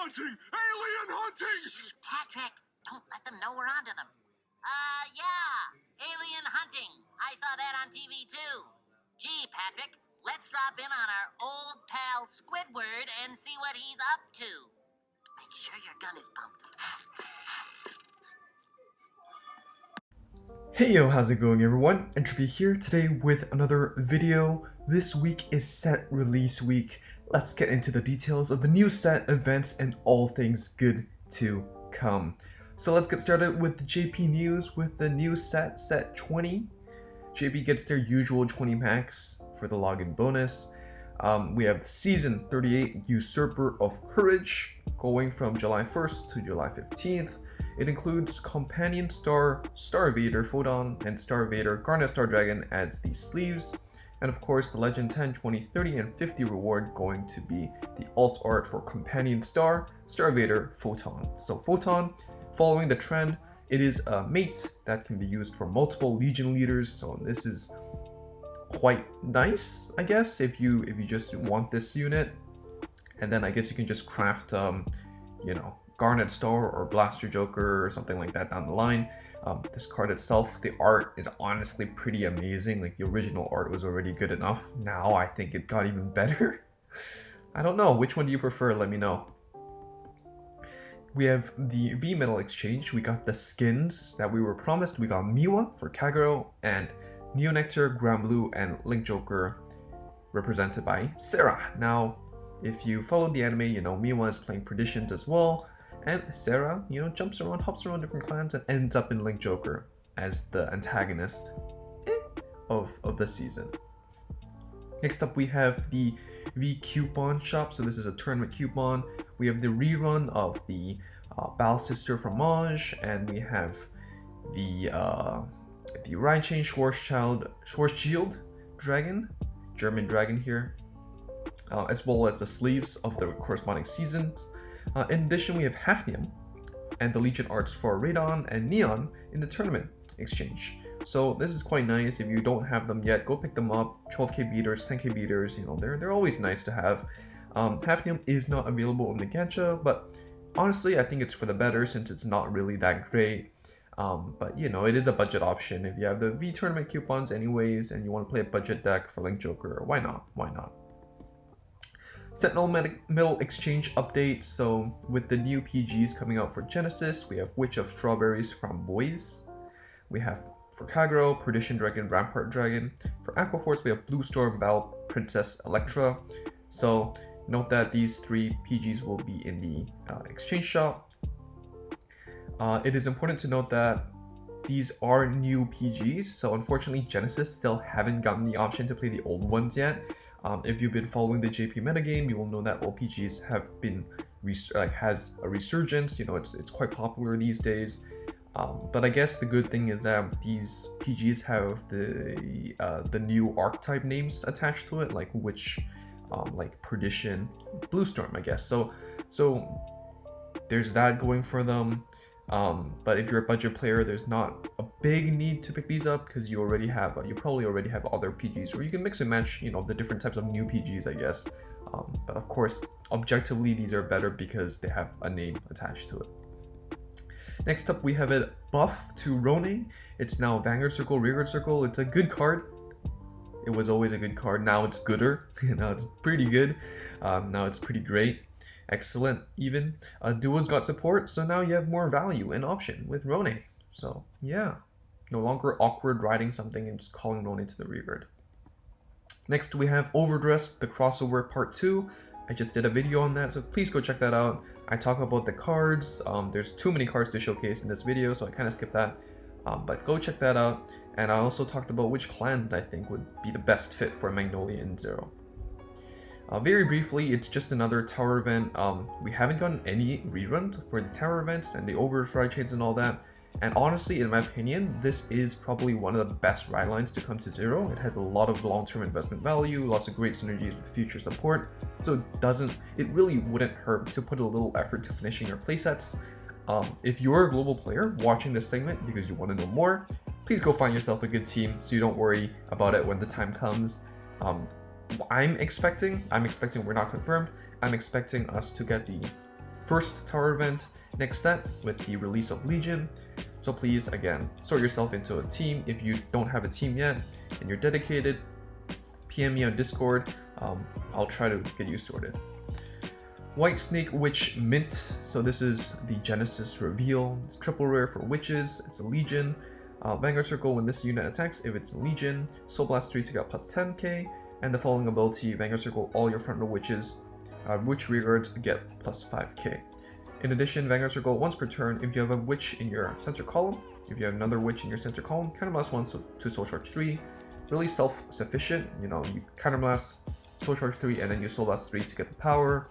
hunting! Alien hunting! Shh, Patrick, don't let them know we're onto them. Yeah, alien hunting. I saw that on TV too. Gee, Patrick, let's drop in on our old pal Squidward and see what he's up to. Make sure your gun is pumped. Hey yo, how's it going everyone? Entropy here today with another video. This week is set release week. Let's get into the details of the new set, events, and all things good to come. So let's get started with the JP news with the new set 20. JP gets their usual 20 packs for the login bonus. We have Season 38 Usurper of Courage going from July 1st to July 15th. It includes Companion Star, Star Vader Photon, and Star Vader Garnet Star Dragon as the sleeves. And of course, the Legend 10, 20, 30, and 50 reward going to be the alt art for Companion Star, Star Vader Photon. So Photon, following the trend, it is a mate that can be used for multiple Legion leaders. So this is quite nice, I guess, if you just want this unit. And then I guess you can just craft, you know, Garnet Star or Blaster Joker or something like that down the line. This card itself, the art is honestly pretty amazing. Like the original art was already good enough. Now I think it got even better. I don't know, which one do you prefer? Let me know. We have the V-Metal Exchange. We got the skins that we were promised. We got Miwa for Kagero and Neonectar, Granblue, and Link Joker represented by Sarah. Now, if you followed the anime, you know Miwa is playing Perditions as well. And Sarah, you know, jumps around, hops around different clans, and ends up in Link Joker as the antagonist of the season. Next up, we have the V Coupon Shop. So this is a tournament coupon. We have the rerun of the Battle Sister from Maj, and we have the Raichain Schwarzschild Dragon, German Dragon here, as well as the sleeves of the corresponding seasons. In addition, we have Hafnium and the Legion arts for Radon and Neon in the tournament exchange. So this is quite nice. If you don't have them yet, go pick them up. 12k beaters, 10k beaters, you know, they're always nice to have. Hafnium is not available in the gacha, but honestly, I think it's for the better since it's not really that great. But you know, it is a budget option. If you have the V tournament coupons anyways, and you want to play a budget deck for Link Joker, why not? Why not? Sentinel Metal Exchange update. So with the new PGs coming out for Genesis, we have Witch of Strawberries from Boys. We have for Kagero, Perdition Dragon, Rampart Dragon. For Aquaforce, we have Blue Storm, Battle Princess Electra. So note that these three PGs will be in the exchange shop. It is important to note that these are new PGs, so unfortunately Genesis still haven't gotten the option to play the old ones yet. If you've been following the JP metagame, you will know that old PGs have been has a resurgence. You know, it's quite popular these days. But I guess the good thing is that these PGs have the new archetype names attached to it, like Witch, like Perdition, Blue Storm, I guess. So there's that going for them. But if you're a budget player, there's not a big need to pick these up because you probably already have other PGs, or you can mix and match, you know, the different types of new PGs, I guess. But of course, objectively, these are better because they have a name attached to it. Next up, we have a buff to Rone. It's now Vanguard Circle, Rearguard Circle. It's a good card. It was always a good card. Now it's gooder. Now it's pretty good. Now it's pretty great. Excellent, even. Duo's got support, so now you have more value and option with Rone. So, yeah. No longer awkward riding something and just calling Rone to the rearguard. Next, we have Overdressed, the crossover part 2. I just did a video on that, so please go check that out. I talk about the cards. There's too many cards to showcase in this video, so I kind of skipped that. But go check that out. And I also talked about which clans I think would be the best fit for Magnolia and Zero. Very briefly, it's just another tower event. We haven't gotten any reruns for the tower events and the override chains and all that. And honestly, in my opinion, this is probably one of the best ride lines to come to Zero. It has a lot of long-term investment value, lots of great synergies with future support. So it really wouldn't hurt to put a little effort to finishing your playsets. If you're a global player watching this segment because you want to know more, please go find yourself a good team so you don't worry about it when the time comes. I'm expecting, we're not confirmed, I'm expecting us to get the first tower event next set with the release of Legion. So please, again, sort yourself into a team. If you don't have a team yet and you're dedicated, PM me on Discord. I'll try to get you sorted. White Snake Witch Mint. So this is the Genesis reveal. It's triple rare for witches. It's a Legion. Vanguard Circle when this unit attacks, if it's Legion, Soul Blast 3 to get plus 10k, and the following ability, Vanguard Circle all your front row witches, witch rearguards get plus 5k. In addition, Vanguard Circle once per turn, if you have a witch in your center column, if you have another witch in your center column, counterblast 1 to Soul Charge 3. Really self-sufficient, you know, you counterblast, Soul Charge 3, and then you Soul Blast 3 to get the power.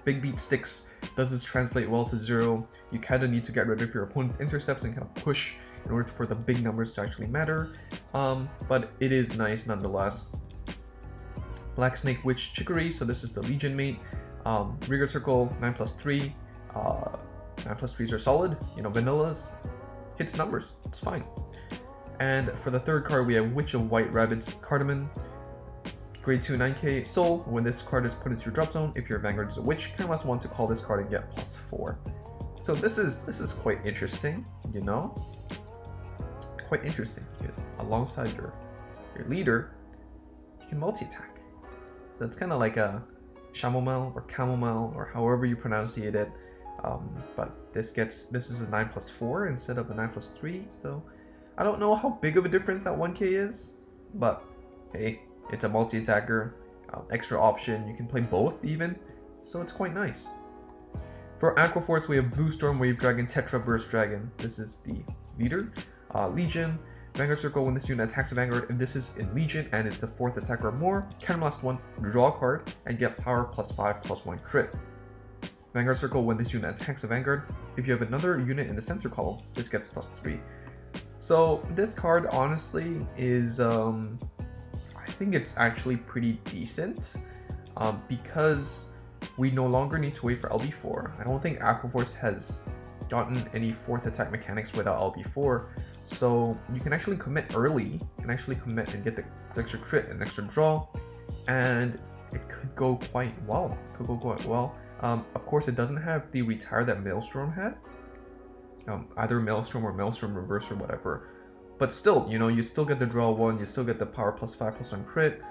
Big Beat Sticks does this translate well to 0. You kind of need to get rid of your opponent's intercepts and kind of push in order for the big numbers to actually matter, but it is nice nonetheless. Black Snake Witch Chicory, so this is the Legion mate. Rearguard Circle 9+3. 9+3s are solid, you know, vanillas, hits numbers, it's fine. And for the third card, we have Witch of White Rabbit's Cardamom. Grade 2 9k soul. When this card is put into your drop zone, if your Vanguard is a witch, counterblast 1 to call this card and get plus 4. So this is quite interesting, you know? Quite interesting because alongside your leader, you can multi-attack. So it's kind of like a chamomile or chamomile or however you pronunciate it. But this is a 9+4 instead of a 9+3. So I don't know how big of a difference that 1k is, but hey, it's a multi-attacker, extra option. You can play both even, so it's quite nice. For Aqua Force, we have Blue Storm Wave Dragon, Tetra Burst Dragon. This is the leader. Legion, Vanguard Circle when this unit attacks a Vanguard, and this is in Legion and it's the 4th attack or more, counterblast 1, draw a card, and get power +5 +1 crit. Vanguard Circle when this unit attacks a Vanguard, if you have another unit in the center column, this gets +3. So this card honestly is, I think it's actually pretty decent, because we no longer need to wait for LB4. I don't think Aqua Force has gotten any 4th attack mechanics without LB4, so you can actually commit early, you can actually commit and get the extra crit and extra draw, and it could go quite well. Of course, it doesn't have the retire that Maelstrom had, either Maelstrom or Maelstrom Reverse or whatever, but still, you know, you still get the draw 1, you still get the power +5 +1 crit.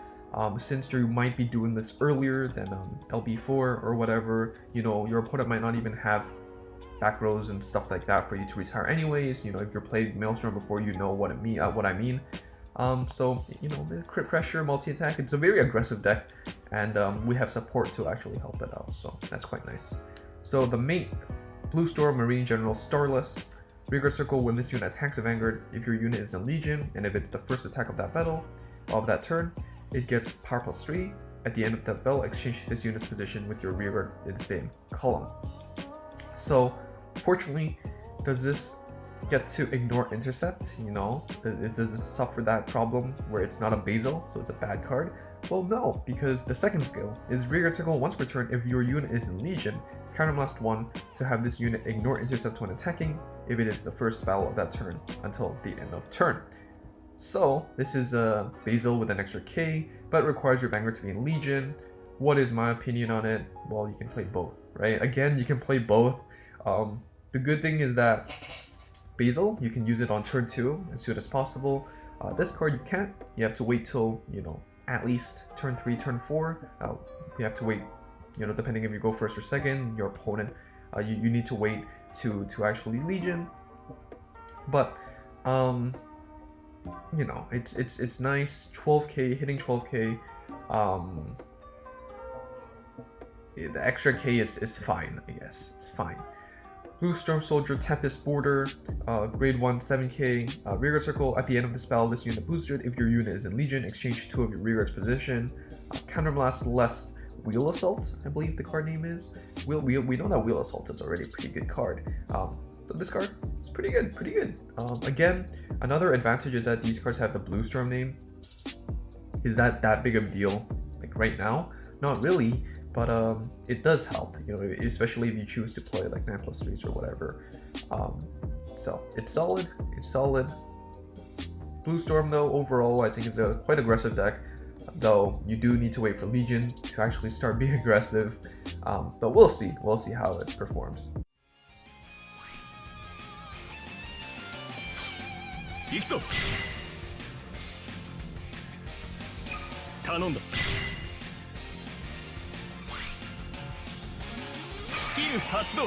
Since you might be doing this earlier than LB4 or whatever, you know, your opponent might not even have back rows and stuff like that for you to retire anyways. You know, if you're played Maelstrom before, you know what I mean. So, you know, the crit pressure, multi-attack, it's a very aggressive deck, and we have support to actually help it out, so that's quite nice. So the mate, Blue Storm Marine General Starless. Rearguard Circle when this unit attacks a Vanguard, if your unit is in Legion, and if it's the first attack of that turn, it gets power +3. At the end of that battle, exchange this unit's position with your rearguard in the same column. So, fortunately, does this get to ignore intercept? You know, does it suffer that problem where it's not a basal, so it's a bad card? Well, no, because the second skill is Rearguard Circle once per turn. If your unit is in Legion, counterblast 1 to have this unit ignore intercept when attacking if it is the first battle of that turn until the end of turn. So this is a basal with an extra K, but it requires your Vanguard to be in Legion. What is my opinion on it? Well, you can play both, right? Again, you can play both. The good thing is that basal, you can use it on turn 2 as soon as possible. This card you can't. You have to wait till, you know, at least turn 3, turn 4. You have to wait, you know, depending if you go first or second, your opponent, you need to wait to actually Legion. But you know, it's nice. 12k, hitting 12k. The extra K is fine, I guess. It's fine. Blue Storm Soldier Tempest Border, grade 1, 7k. Rearguard Circle, at the end of the spell, this unit boosted. If your unit is in Legion, exchange 2 of your rearguard's position. Counterblast less Wheel Assault, I believe the card name is. We know that Wheel Assault is already a pretty good card. So this card is pretty good. Again, another advantage is that these cards have the Blue Storm name. Is that big of a deal? Like right now? Not really, but it does help, you know, especially if you choose to play like 9+3s or whatever. So it's solid. Blue Storm though, overall, I think it's a quite aggressive deck, though you do need to wait for Legion to actually start being aggressive. But we'll see how it performs. 行くぞ頼んだスキル発動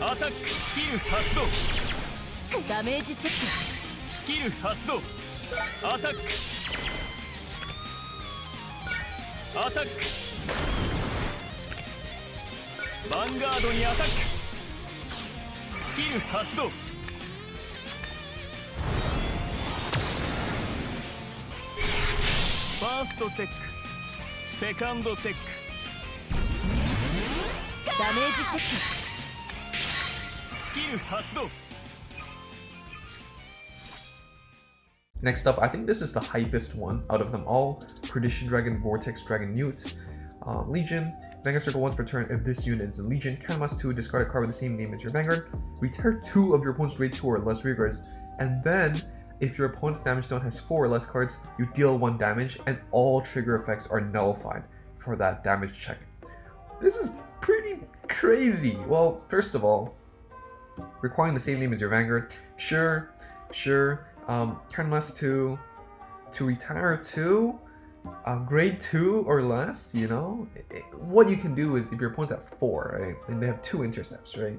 アタックスキル発動ダメージチェックスキル発動アタックアタックヴァンガードにアタックスキル発動ファーストチェックセカンドチェックダメージチェックスキル発動 Next up, I think this is the hypest one out of them all. Perdition Dragon, Vortex Dragon Newt. Legion. Vanguard circle once per turn. If this unit is a Legion, cast 2, discard a card with the same name as your Vanguard. Retire 2 of your opponent's grade 2 or less rear guards. And then, if your opponent's damage zone has 4 or less cards, you deal 1 damage, and all trigger effects are nullified for that damage check. This is pretty crazy. Well, first of all, requiring the same name as your Vanguard. Sure. Cast 2 to retire 2, grade 2 or less, you know? What you can do is, if your opponent's at 4, right, and they have 2 intercepts, right?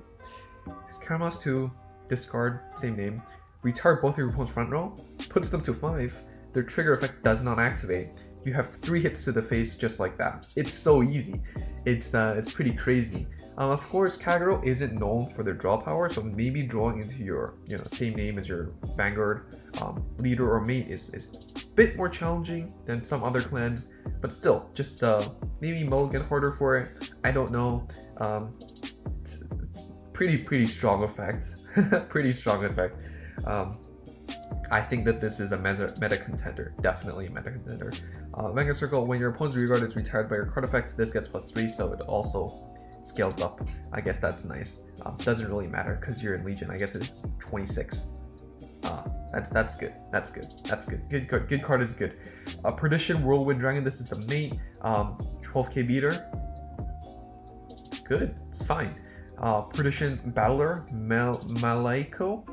Cast 2, discard, same name, retire both of your opponent's front row, puts them to 5, their trigger effect does not activate. You have 3 hits to the face just like that. It's so easy. It's pretty crazy. Of course, Kagero isn't known for their draw power, so maybe drawing into your same name as your Vanguard leader or mate is a bit more challenging than some other clans, but still, just maybe mulligan harder for it. I don't know. It's pretty strong effect. Pretty strong effect. I think that this is a meta contender, definitely a meta contender. Vanguard Circle, when your opponent's rear guard is retired by your card effect, this gets +3, so it also scales up. I guess that's nice. Doesn't really matter because you're in Legion. I guess it's 26. That's good. That's good. Good card is good. Perdition Whirlwind Dragon. This is the mate. 12k beater. It's good. It's fine. Perdition Battler Malaiko.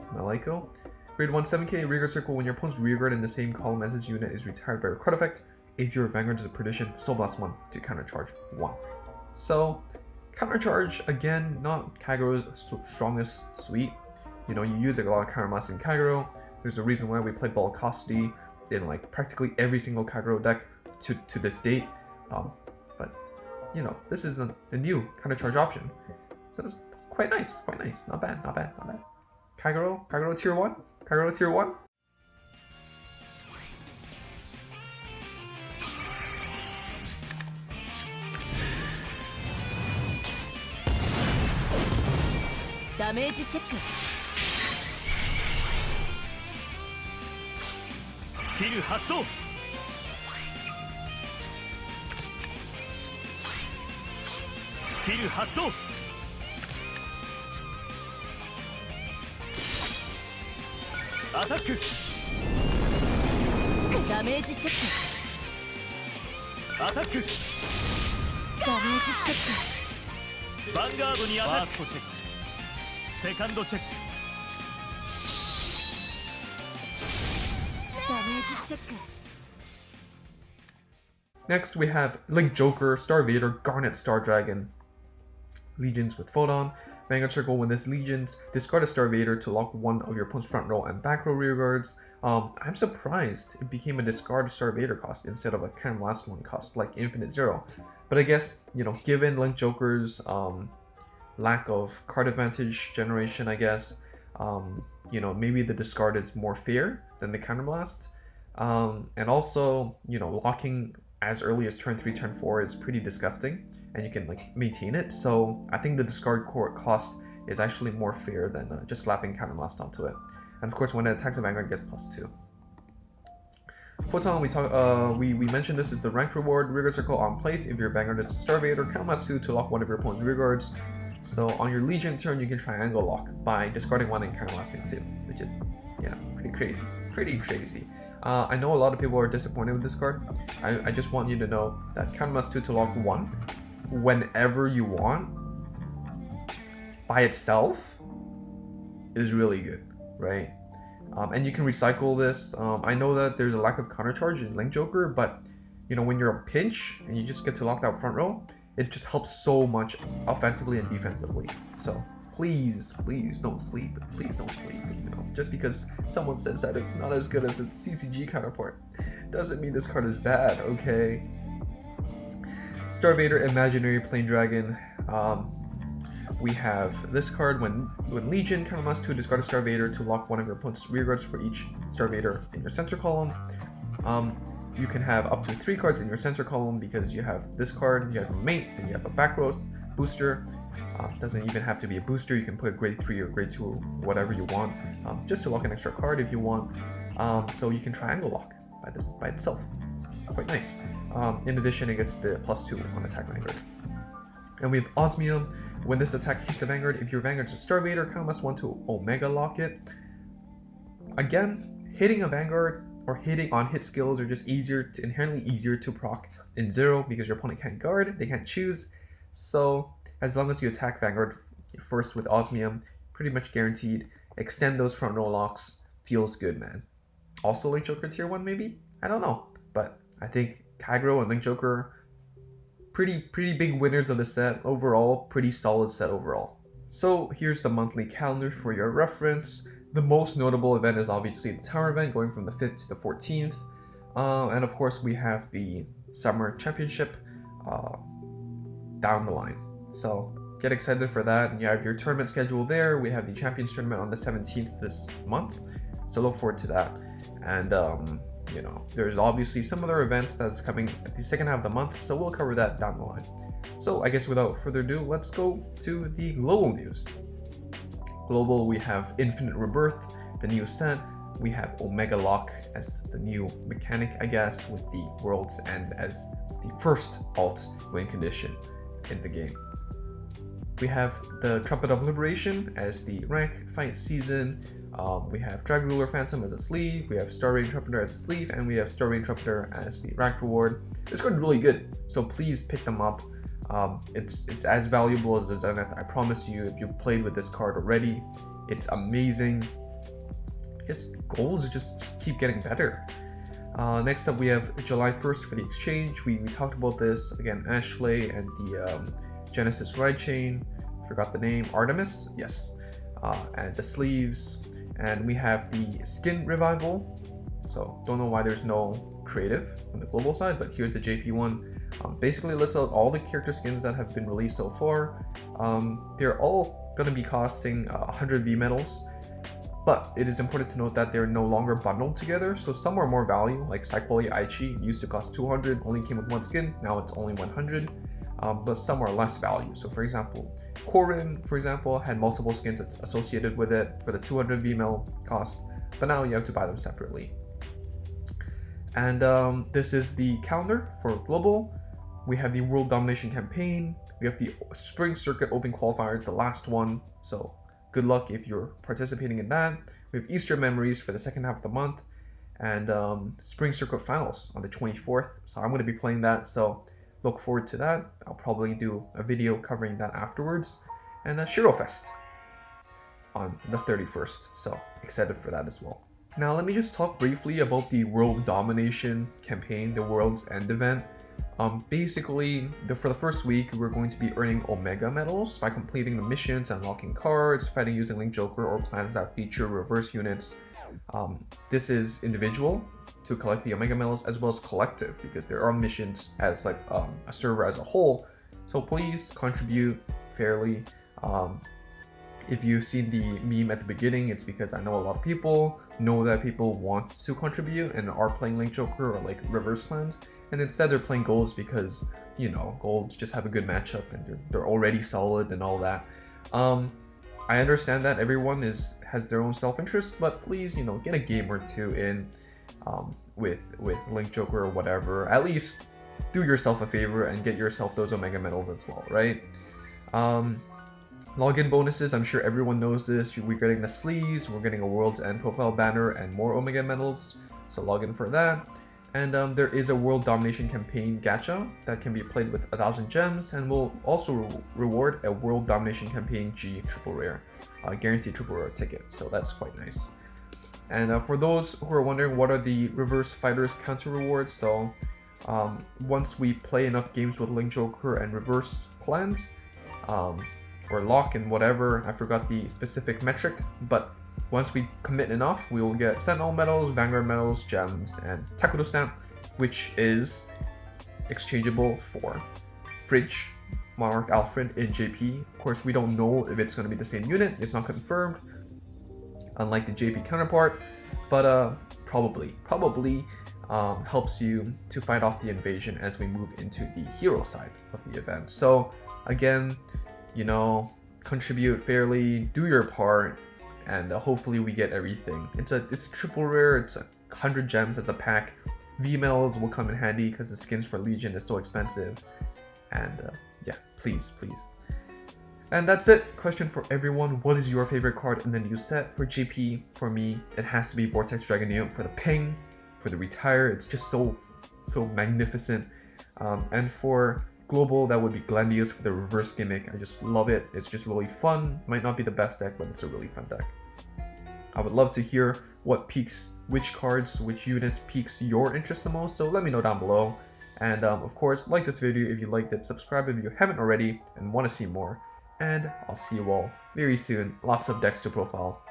Grade 1 7k rearguard circle. When your opponent's rearguard in the same column as his unit is retired by your card effect, if your Vanguard is a Perdition, Soul Blast 1 to countercharge 1. So countercharge, again, not Kagero's strongest suite. You use a lot of counterblast in Kagero. There's a reason why we play Volcosity in like practically every single Kagero deck to this date. But this is a new countercharge option. So that's quite nice. Not bad. Kagero tier 1? Kagero tier 1? Damage check. Skill 発動 Skill 発動 アタック ダメージチェック。アタック ダメージチェッヴァンガードにアタックファーストチェックセカンドチェックク。ダメージチェック。 Next, we have Link Joker, Star Vader, Garnet Star Dragon, Legions with Photon. Vanguard Circle, when this Legions, discard a Star Vader to lock one of your opponent's front row and back row rear guards. I'm surprised it became a discard Star Vader cost instead of a Cannon Blast 1 cost like Infinite Zero. But I guess, given Link Joker's lack of card advantage generation, I guess, maybe the discard is more fair than the Counter Blast. And also, locking as early as turn 3, turn 4 is pretty disgusting, and you can maintain it. So I think the discard cost is actually more fair than just slapping Counter Blast onto it. And of course, when it attacks a Vanguard, it gets +2. Photon, we mentioned this is the rank reward. Rearguard circle on place. If your Vanguard is a Star Vader, count +2 to lock one of your opponent's rearguards. So on your Legion turn, you can triangle lock by discarding 1 and counter blasting 2, which is pretty crazy. I know a lot of people are disappointed with this card. I just want you to know that Count Must 2 to lock 1 whenever you want by itself is really good, right? And you can recycle this. I know that there's a lack of counter charge in Link Joker, but you know, when you're a pinch and you just get to lock that front row, it just helps so much offensively and defensively. So please don't sleep. Please don't sleep. You know, just because someone says that it's not as good as its CCG counterpart doesn't mean this card is bad, okay? Star Vader Imaginary Plane Dragon. We have this card when Legion, Count Must 2, discard a Star Vader to lock one of your opponent's rear guards for each Star Vader in your center column. You can have up to 3 cards in your center column because you have this card, you have a mate, and you have a back row booster. Doesn't even have to be a booster, you can put a grade 3 or grade 2 or whatever you want, just to lock an extra card if you want. So you can triangle lock by itself. Quite nice. In addition, it gets the +2 on attack Vanguard. And we have Osmium. When this attack hits a Vanguard, if your Vanguard's a Star Vader, Count Must 1 to Omega lock it. Again, hitting a Vanguard or hitting on hit skills are just inherently easier to proc in 0 because your opponent can't guard, they can't choose. So as long as you attack Vanguard first with Osmium, pretty much guaranteed. Extend those front row locks. Feels good, man. Also Link Joker tier 1 maybe? I don't know. But I think Kagro and Link Joker, pretty big winners of the set. Overall, pretty solid set overall. So here's the monthly calendar for your reference. The most notable event is obviously the Tower event going from the 5th to the 14th. And of course we have the Summer Championship down the line. So get excited for that. You have your tournament schedule there. We have the Champions Tournament on the 17th this month. So look forward to that. And you know, there's obviously some other events that's coming at the second half of the month. So we'll cover that down the line. So I guess without further ado, let's go to the global news. Global, we have Infinite Rebirth, the new set. We have Omega Lock as the new mechanic, I guess, with the World's End as the first alt win condition in the game. We have the Trumpet of Liberation as the rank fight season. We have Drag Ruler Phantom as a sleeve. We have Star Rain Trumpeter as a sleeve, and we have Star Rain Trumpeter as the rank reward. This card is really good, so please pick them up. It's as valuable as the Zenith. I promise you, if you've played with this card already, it's amazing. Its golds just keep getting better. Next up, we have July 1st for the exchange. We talked about this again. Ashley and the Genesis Ride Chain. Forgot the name. Artemis, yes. And the sleeves. And we have the skin revival. So don't know why there's no creative on the global side, but here's the JP one. Basically lists out all the character skins that have been released so far. They're all going to be costing 100 V medals, but it is important to note that they're no longer bundled together, so some are more value, like Cyclolia Aichi used to cost 200, only came with one skin, now it's only 100, but some are less value. So for example, Corin, for example, had multiple skins associated with it for the 200 V medal cost, but now you have to buy them separately. And this is the calendar for global. We have the World Domination Campaign. We have the Spring Circuit Open Qualifier, the last one. So good luck if you're participating in that. We have Easter Memories for the second half of the month. And Spring Circuit Finals on the 24th. So I'm going to be playing that. So look forward to that. I'll probably do a video covering that afterwards. And Shiro Fest on the 31st. So excited for that as well. Now let me just talk briefly about the World Domination Campaign, the World's End event. Basically, for the first week, we're going to be earning Omega medals by completing the missions, unlocking cards, fighting using Link Joker or plans that feature reverse units. This is individual to collect the Omega medals, as well as collective, because there are missions as like a server as a whole. So please contribute fairly. If you've seen the meme at the beginning, it's because I know a lot of people know that people want to contribute and are playing Link Joker or like reverse clans, and instead they're playing golds because, you know, golds just have a good matchup and they're already solid and all that. I understand that everyone has their own self-interest, but please, you know, get a game or two in with Link Joker or whatever. At least do yourself a favor and get yourself those Omega medals as well, right? Login bonuses, I'm sure everyone knows this. We're getting the sleeves, we're getting a World's End profile banner, and more Omega medals. so log in for that. And there is a World Domination Campaign gacha that can be played with 1,000 gems, and will also reward a World Domination Campaign G triple rare, guaranteed triple rare ticket, so that's quite nice. And for those who are wondering what are the Reverse Fighters counter rewards, so once we play enough games with Link Joker and Reverse clans, or Lock and whatever, I forgot the specific metric, but once we commit enough, we will get Sentinel medals, Vanguard medals, gems, and Takuto stamp, which is exchangeable for Fridge, Monarch Alfred in JP. Of course, we don't know if it's going to be the same unit, it's not confirmed, unlike the JP counterpart, but probably helps you to fight off the invasion as we move into the hero side of the event. So again, you know, contribute fairly, do your part, and hopefully we get everything. It's a triple rare, it's 100 gems as a pack. V medals will come in handy because the skins for Legion is so expensive. And yeah, please. And that's it. Question for everyone: what is your favorite card in the new set? For GP, for me, it has to be Vortex Dragonite for the ping, for the retire. It's just so magnificent. And for global, that would be Glendios for the reverse gimmick. I just love it. It's just really fun. Might not be the best deck, but it's a really fun deck. I would love to hear what piques, which cards, which units piques your interest the most, so let me know down below. And of course, like this video if you liked it, subscribe if you haven't already and want to see more. And I'll see you all very soon. Lots of decks to profile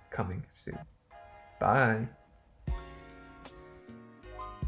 coming soon. Bye!